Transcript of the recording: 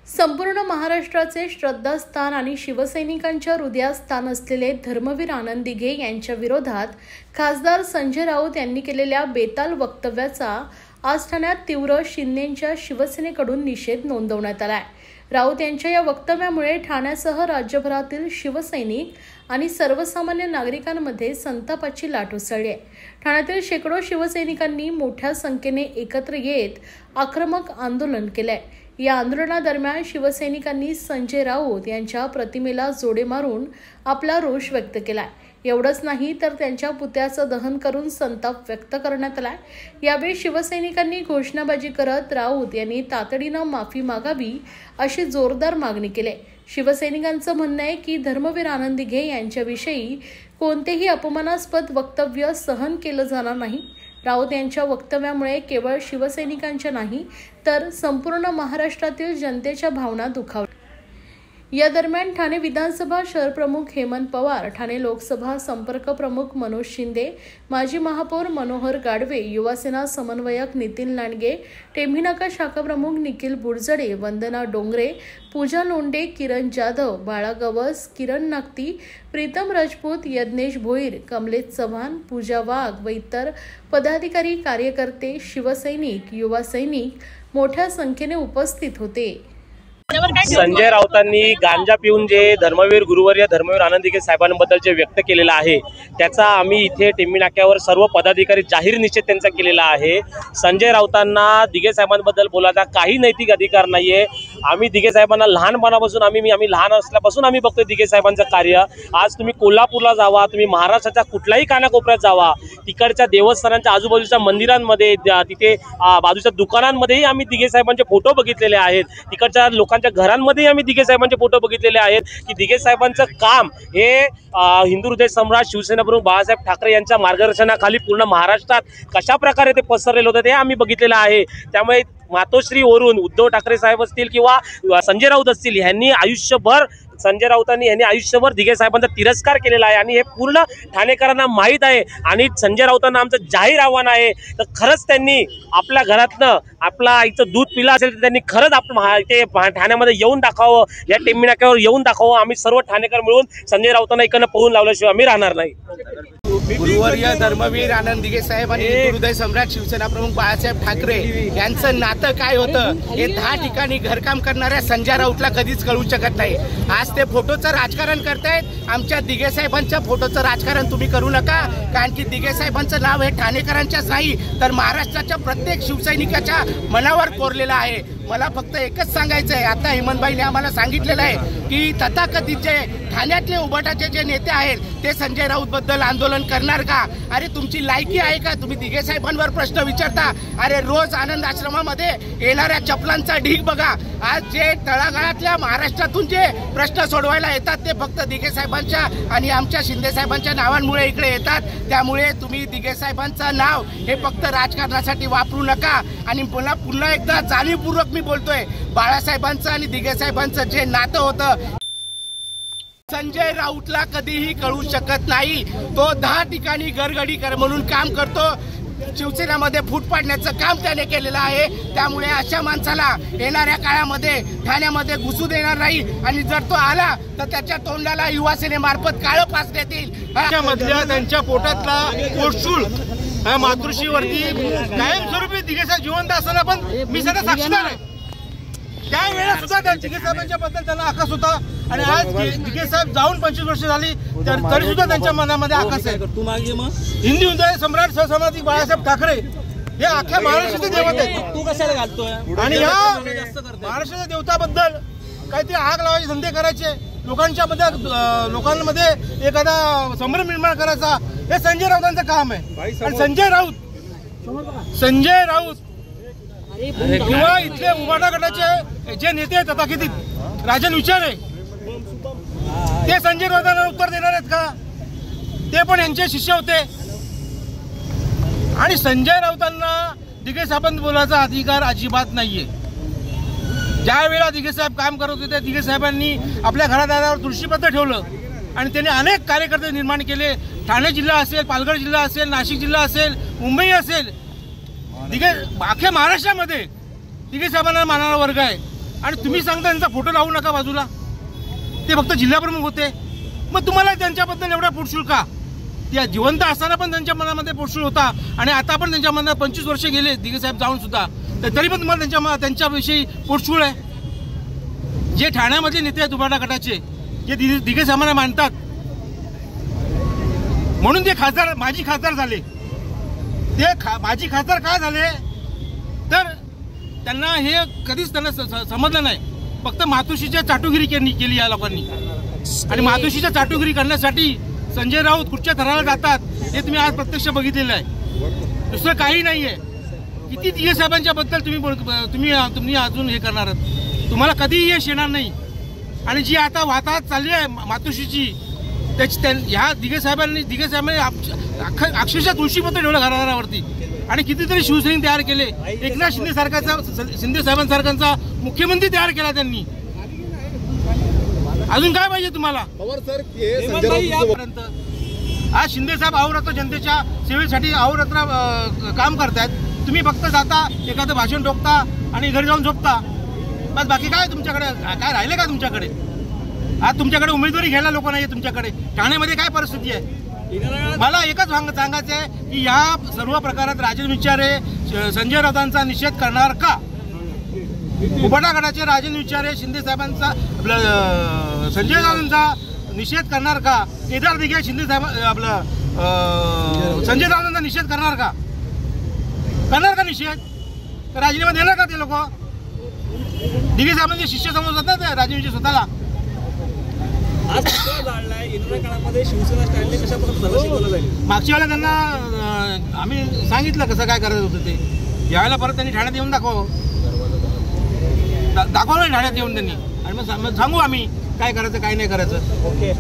संपूर्ण महाराष्ट्राचे श्रद्धास्थान आणि शिवसैनिकांच्या हृदयात स्थान असलेले धर्मवीर आनंद दिघे यांच्या विरोधात खासदार संजय राऊत यांनी केलेल्या बेताल वक्तव्याचा आज ठाण्यात तीव्र शिंदेंच्या शिवसेनेकडून निषेध नोंदवण्यात आलाय। राऊत यांच्या या वक्तव्यामुळे ठाण्यासह राज्यभरातील शिवसैनिक आणि सर्वसामान्य नागरिकांमध्ये संतापाची लाट उसळली आहे। ठाण्यातील शेकडो शिवसैनिकांनी मोठ्या संख्येने एकत्र येत आक्रमक आंदोलन केलंय। या आंदोलनादरम्यान शिवसैनिकांनी संजय राऊत यांच्या प्रतिमेला जोडे मारून आपला रोष व्यक्त केलाय। एवढंच नाही तर त्यांच्या पुतळ्याचं दहन करून संताप व्यक्त करण्यात आलाय। यावेळी शिवसैनिकांनी घोषणाबाजी करत राऊत यांनी तातडीनं माफी मागावी अशी जोरदार मागणी केली। शिवसैनिकांचं म्हणणं आहे की धर्मवीर आनंद दिघे यांच्याविषयी कोणतेही अपमानास्पद वक्तव्य सहन केलं जाणार नाही। राऊत यांच्या वक्तव्यामुळे केवळ शिवसैनिकांच्या नाही तर संपूर्ण महाराष्ट्रातील जनतेच्या भावना दुखावल्या। या दरम्यान ठाणे विधानसभा शहर प्रमुख हेमंत पवार, ठाणे लोकसभा संपर्क प्रमुख मनोज शिंदे, माजी महापौर मनोहर गाडवे, युवासेना समन्वयक नितीन लांडगे, टेंभीनाका शाखा प्रमुख निखिल बुडजडे, वंदना डोंगरे, पूजा लोंडे, किरण जाधव, बाळा गवस, किरण नागती, प्रीतम राजपूत, यज्ञेश भोईर, कमलेश चव्हाण, पूजा वाघ व इतर पदाधिकारी, कार्यकर्ते, शिवसैनिक, युवा सैनिक मोठ्या संख्येने उपस्थित होते। संजय राऊतांनी गांजा पिऊन जे धर्मवीर गुरुवर्य धर्मवीर आनंद दिघे साहेबांबद्दल जे व्यक्त केलेला आहे त्याचा आम्ही इथे टेंभी नाक्यावर सर्व पदाधिकारी जाहीर निषेध त्यांचा केलेला आहे। संजय राऊतांना दिघे साहेबांबद्दल बोलायचा काही नैतिक अधिकार नाहीये। आम्ही दिघे साहेबांना लहानपणापासून आम्ही लहान असल्यापासून आम्ही बघतोय दिघे साहेबांचं कार्य। आज तुम्ही कोल्हापूरला जावा, तुम्ही महाराष्ट्राच्या कुठल्याही कानाकोपऱ्यात जावा, तिकडच्या देवस्थानांच्या आजूबाजूच्या मंदिरांमध्ये, तिथे बाजूच्या दुकानांमध्येही आम्ही दिघे साहेबांचे फोटो बघितलेले आहेत। तिकडच्या लोकांच्या घरांमध्ये आम्ही दिघे साहेबांचे फोटो बघितलेले आहेत की दिघे साहेबांचं काम हे हिंदू हृदय सम्राट शिवसेना प्रमुख बाळासाहेब ठाकरे यांच्या मार्गदर्शनाखाली पूर्ण महाराष्ट्रात कशा प्रकारे ते पसरलेलं होतं ते आम्ही बघितलेलं आहे। त्यामुळे मातोश्री वरून उद्धव ठाकरे साहेब असतील किंवा संजय राऊत असतील यांनी आयुष्यभर संजय राऊतांनी यांनी आयुष्यभर दिघे साहेबांचा तिरस्कार केलेला आहे आणि हे पूर्ण ठाणेकरांना माहीत आहे। आणि संजय राऊतांना आमचं जाहीर आव्हान आहे तर खरंच त्यांनी आपल्या घरातनं आपला आईचं दूध पिलं असेल तर त्यांनी खरंच ते ठाण्यामध्ये येऊन दाखवावं, या टेंभी नाक्यावर येऊन दाखवावं। आम्ही सर्व ठाणेकर मिळून संजय राऊतांना इकडनं पळून लावल्याशिवाय आम्ही राहणार नाही। गुरुवर्य धर्मवीर आनंद दिघे साहेब आणि हृदय सम्राट शिवसेना प्रमुख बाळासाहेब ठाकरे यांचं नातं काय होतं हे 10 ठिकाणी घरकाम करणाऱ्या संजय राऊतला कधीच कळू शकत नाही। आज ते फोटोचं राजकारण करतायत। आमच्या दिघे साहेबांच्या फोटोचं राजकारण तुम्ही करू नका, कारण की दिघे साहेबांचं नाव हे ठाणेकरांच्याच नाही तर महाराष्ट्राच्या प्रत्येक शिवसैनिकाच्या मनावर कोरलेलं आहे। मला फक्त एकच सांगायचं आहे, आता हेमंतभाईने आम्हाला सांगितलेलं आहे की तथाकथित जे ठाण्यातले उबाटाचे जे नेते आहेत ते संजय राऊत बद्दल आंदोलन करणार का? अरे तुमची लायकी आहे का? तुम्ही दिघे साहेबांवर प्रश्न विचारता? अरे रोज आनंद आश्रमामध्ये येणाऱ्या चपलांचा ढीग बघा। आज जे तळागाळातल्या महाराष्ट्रातून जे प्रश्न सोडवायला येतात ते फक्त दिघे साहेबांच्या आणि आमच्या शिंदे साहेबांच्या नावांमुळे इकडे येतात। त्यामुळे तुम्ही दिघे साहेबांचं नाव हे फक्त राजकारणासाठी वापरू नका। आणि पुन्हा एकदा जाणीवपूर्वक मी बोलतोय, बाळासाहेबांचं आणि दिघे साहेबांचं जे नातं होतं संजय राऊतला कधीही कळू शकत नाही। तो 10 ठिकाणी घरगडी म्हणून काम करतो, शिवसेनेमध्ये फूट पाडण्याचं काम त्याने केलेलं आहे। त्यामुळे अशा माणसाला येणाऱ्या काळामध्ये ठाण्यामध्ये घुसू देणार नाही आणि जर तो आला तर त्याच्या तोंडाला युवासेनेमार्फत काळं फासण्यात येईल। त्यामधल्या त्यांच्या पोटातला कोळसूळ मातृश्रीवरती कायमस्वरूपी दिघे साहेब जिवंत असताना पण मी सध्या साक्षीदार आहे। त्यावेळेला सुद्धा त्या दिघे साहेबांच्या बद्दल त्यांना आकाश होता आणि आज दिघे साहेब जाऊन 25 वर्ष झाली तरी सुद्धा त्यांच्या मनामध्ये आकाश आहे। हिंदू हृदय सम्राट सहसमाधी बाळासाहेब ठाकरे हे अख्ख्या महाराष्ट्राचे दैवत आहेत। तू कशाला घालतोय? आणि या महाराष्ट्राच्या देवताबद्दल काहीतरी आग लावायचे धंदे करायचे, लोकांमध्ये एखादा संभ्रम निर्माण करायचा, हे संजय राऊतांचं काम आहे। आणि संजय राऊत किंवा इथले उबाटा गटाचे जे नेते आहेत तथाकथित राजन विचारे ते संजय राऊतांना उत्तर देणार आहेत का? ते पण यांचे शिष्य होते। आणि संजय राऊतांना दिघे साहेबांना बोलायचा अधिकार अजिबात नाहीये। ज्या वेळेला दिघे साहेब काम करत होते दिघे साहेबांनी आपल्या घरादारावर तुळशीपत्र ठेवलं आणि त्यांनी अनेक कार्यकर्ते निर्माण केले। ठाणे जिल्हा असेल, पालघर जिल्हा असेल, नाशिक जिल्हा असेल, मुंबई असेल, दिघे अख्ख्या महाराष्ट्रामध्ये दिघे साहेबांना मानणारा वर्ग आहे। आणि तुम्ही सांगता त्यांचा फोटो लावू नका बाजूला, ते फक्त जिल्हाप्रमुख होते, मग तुम्हाला त्यांच्याबद्दल एवढा पोटशूळ का? त्या जिवंत असताना पण त्यांच्या मनामध्ये पोटशूळ होता आणि आता पण त्यांच्या मनात 25 वर्ष गेले दिघे साहेब जाऊन सुद्धा, तरी पण तुम्हाला त्यांच्याविषयी पोटशूळ आहे. जे ठाण्यामधले नेते आहेत उभाटा गटाचे, जे दिघे साहेबांना मानतात म्हणून ते खासदार माजी खासदार झाले. ते माजी खासदार का झाले तर त्यांना हे कधीच त्यांना समजलं नाही. फक्त मातोश्रीच्या चाटुगिरी केली या लोकांनी, आणि मातोश्रीच्या चाटुगिरी करण्यासाठी संजय राऊत कुठच्या थराला जातात हे तुम्ही आज प्रत्यक्ष बघितलेलं आहे. दुसरं काही नाही आहे. किती दिघे साहेबांच्या बद्दल तुम्ही अजून हे करणार आहात, तुम्हाला कधीही यश येणार नाही. आणि जी आता वाताहत चालली आहे मातोश्रीची, ह्या दिघे साहेबांनी अक्षरशः तुळशीपत्र ठेवलं घराघरावरती, आणि कितीतरी शिवसैनिक तयार केले. एकनाथ शिंदे साहेबांसारख्यांचा मुख्यमंत्री तयार केला त्यांनी. अजून काय पाहिजे तुम्हाला? आज शिंदे साहेब अहोरात्र जनतेच्या सेवेसाठी अहोरात्र काम करतायत. तुम्ही फक्त जाता, एखादं भाषण ठोकता आणि घरी जाऊन झोपता, बस. बाकी काय तुमच्याकडे काय राहिले का तुमच्याकडे? आज तुमच्याकडे उमेदवारी घ्यायला लोक नाही. तुमच्याकडे ठाण्यामध्ये काय परिस्थिती आहे? मला एकच सांगायचं आहे की या सर्व प्रकारात राजेंद्र विचारे संजय राऊतांचा निषेध करणार का? उभाटा गटाचे राजेंद्र विचारे शिंदे साहेबांचा संजय राऊतांचा निषेध करणार का? केदार दिघे शिंदे साहेब संजय राऊतांचा निषेध करणार का? निषेध? राजीनामा देणार का ते लोक? दिघे साहेबांचे शिष्य समजतात ना राजेंद्र स्वतःला. मागच्या वेळेला त्यांना आम्ही सांगितलं कसं काय करायचं होतं ते. यावेळेला परत त्यांनी ठाण्यात येऊन दाखवलं ठाण्यात येऊन त्यांनी, आणि मग सांगू आम्ही काय करायचं काय नाही करायचं. ओके.